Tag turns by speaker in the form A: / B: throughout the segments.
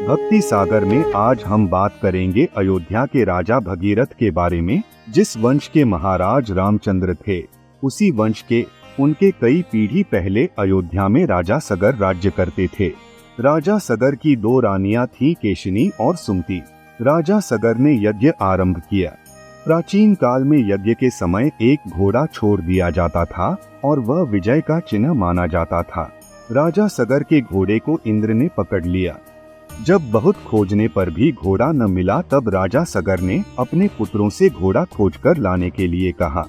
A: भक्ति सागर में आज हम बात करेंगे अयोध्या के राजा भगीरथ के बारे में, जिस वंश के महाराज रामचंद्र थे। उसी वंश के उनके कई पीढ़ी पहले अयोध्या में राजा सगर राज्य करते थे। राजा सगर की दो रानियां थीं, केशिनी और सुमति। राजा सगर ने यज्ञ आरंभ किया। प्राचीन काल में यज्ञ के समय एक घोड़ा छोड़ दिया जाता था और वह विजय का चिन्ह माना जाता था। राजा सगर के घोड़े को इंद्र ने पकड़ लिया। जब बहुत खोजने पर भी घोड़ा न मिला, तब राजा सगर ने अपने पुत्रों से घोड़ा खोजकर लाने के लिए कहा।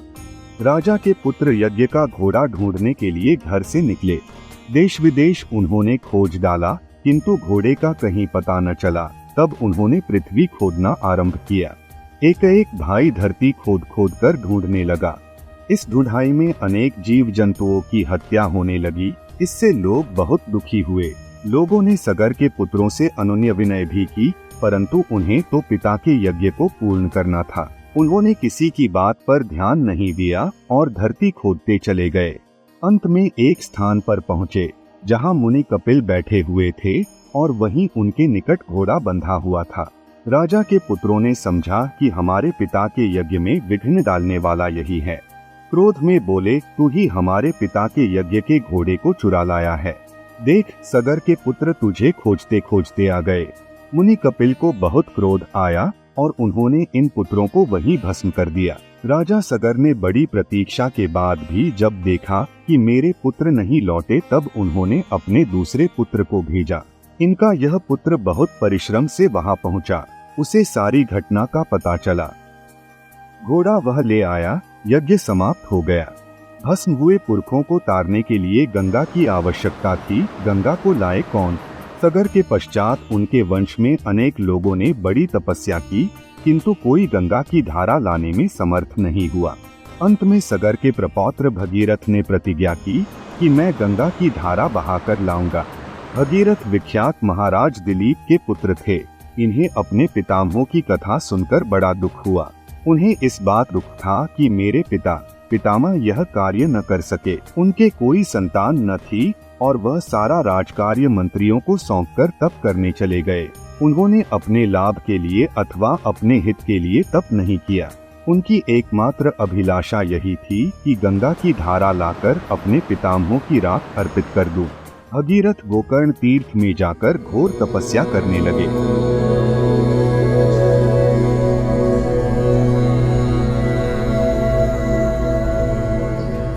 A: राजा के पुत्र यज्ञ का घोड़ा ढूंढने के लिए घर से निकले। देश विदेश उन्होंने खोज डाला, किंतु घोड़े का कहीं पता न चला। तब उन्होंने पृथ्वी खोदना आरंभ किया। एक एक भाई धरती खोद खोद कर ढूंढने लगा। इस ढूंढाई में अनेक जीव जंतुओं की हत्या होने लगी। इससे लोग बहुत दुखी हुए। लोगों ने सगर के पुत्रों से अनुनय विनय भी की, परंतु उन्हें तो पिता के यज्ञ को पूर्ण करना था। उन्होंने किसी की बात पर ध्यान नहीं दिया और धरती खोदते चले गए। अंत में एक स्थान पर पहुँचे जहाँ मुनि कपिल बैठे हुए थे और वहीं उनके निकट घोड़ा बंधा हुआ था। राजा के पुत्रों ने समझा कि हमारे पिता के यज्ञ में विघ्न डालने वाला यही है। क्रोध में बोले, तू ही हमारे पिता के यज्ञ के घोड़े को चुरा लाया है। देख, सगर के पुत्र तुझे खोजते खोजते आ गए। मुनि कपिल को बहुत क्रोध आया और उन्होंने इन पुत्रों को वहीं भस्म कर दिया। राजा सगर ने बड़ी प्रतीक्षा के बाद भी जब देखा कि मेरे पुत्र नहीं लौटे, तब उन्होंने अपने दूसरे पुत्र को भेजा। इनका यह पुत्र बहुत परिश्रम से वहां पहुंचा। उसे सारी घटना का पता चला। घोड़ा वह ले आया। यज्ञ समाप्त हो गया। भस्म हुए पुरखों को तारने के लिए गंगा की आवश्यकता थी। गंगा को लाए कौन? सगर के पश्चात उनके वंश में अनेक लोगों ने बड़ी तपस्या की, किंतु कोई गंगा की धारा लाने में समर्थ नहीं हुआ। अंत में सगर के प्रपौत्र भगीरथ ने प्रतिज्ञा की कि मैं गंगा की धारा बहाकर लाऊंगा। भगीरथ विख्यात महाराज दिलीप के पुत्र थे। इन्हें अपने पितामहों की कथा सुनकर बड़ा दुख हुआ। उन्हें इस बात दुख था कि मेरे पितामह यह कार्य न कर सके। उनके कोई संतान न थी और वह सारा राजकार्य मंत्रियों को सौंपकर तप करने चले गए। उन्होंने अपने लाभ के लिए अथवा अपने हित के लिए तप नहीं किया। उनकी एकमात्र अभिलाषा यही थी कि गंगा की धारा लाकर अपने पितामहों की राख अर्पित कर दूं। भगीरथ गोकर्ण तीर्थ में जाकर घोर तपस्या करने लगे।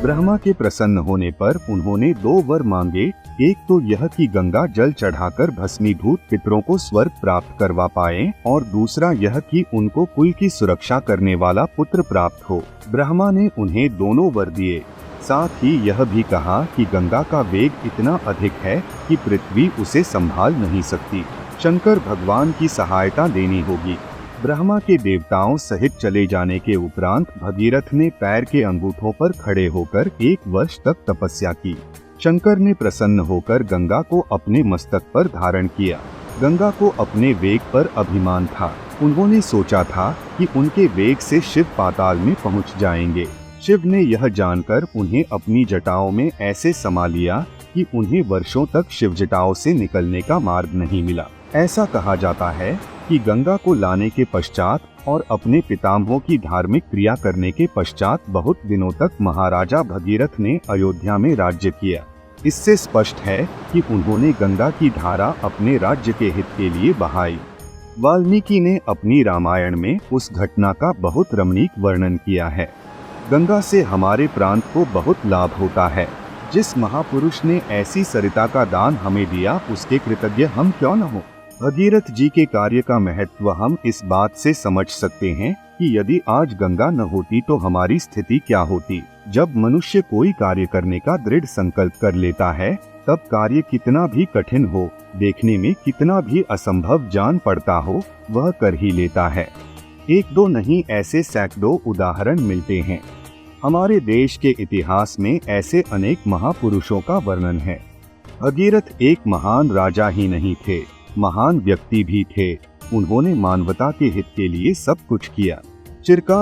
A: ब्रह्मा के प्रसन्न होने पर उन्होंने दो वर मांगे। एक तो यह कि गंगा जल चढ़ाकर भस्मीभूत पितरों को स्वर्ग प्राप्त करवा पाए, और दूसरा यह कि उनको कुल की सुरक्षा करने वाला पुत्र प्राप्त हो। ब्रह्मा ने उन्हें दोनों वर दिए। साथ ही यह भी कहा कि गंगा का वेग इतना अधिक है कि पृथ्वी उसे संभाल नहीं सकती। शंकर भगवान की सहायता लेनी होगी। ब्रह्मा के देवताओं सहित चले जाने के उपरांत भगीरथ ने पैर के अंगूठों पर खड़े होकर 1 वर्ष तक तपस्या की। शंकर ने प्रसन्न होकर गंगा को अपने मस्तक पर धारण किया। गंगा को अपने वेग पर अभिमान था। उन्होंने सोचा था कि उनके वेग से शिव पाताल में पहुंच जाएंगे। शिव ने यह जानकर उन्हें अपनी जटाओं में ऐसे समा लिया कि उन्हें वर्षों तक शिव जटाओं से निकलने का मार्ग नहीं मिला। ऐसा कहा जाता है कि गंगा को लाने के पश्चात और अपने पितामहों की धार्मिक क्रिया करने के पश्चात बहुत दिनों तक महाराजा भगीरथ ने अयोध्या में राज्य किया। इससे स्पष्ट है कि उन्होंने गंगा की धारा अपने राज्य के हित के लिए बहाई। वाल्मीकि ने अपनी रामायण में उस घटना का बहुत रमणीक वर्णन किया है। गंगा से हमारे प्रांत को बहुत लाभ होता है। जिस महापुरुष ने ऐसी सरिता का दान हमें दिया, उसके कृतज्ञ हम क्यों न हो। भगीरथ जी के कार्य का महत्व हम इस बात से समझ सकते हैं कि यदि आज गंगा न होती तो हमारी स्थिति क्या होती। जब मनुष्य कोई कार्य करने का दृढ़ संकल्प कर लेता है, तब कार्य कितना भी कठिन हो, देखने में कितना भी असंभव जान पड़ता हो, वह कर ही लेता है। एक दो नहीं, ऐसे सैकड़ों उदाहरण मिलते हैं। हमारे देश के इतिहास में ऐसे अनेक महापुरुषों का वर्णन है। भगीरथ एक महान राजा ही नहीं थे, महान व्यक्ति भी थे। उन्होंने मानवता के हित के लिए सब कुछ किया। चिरकाल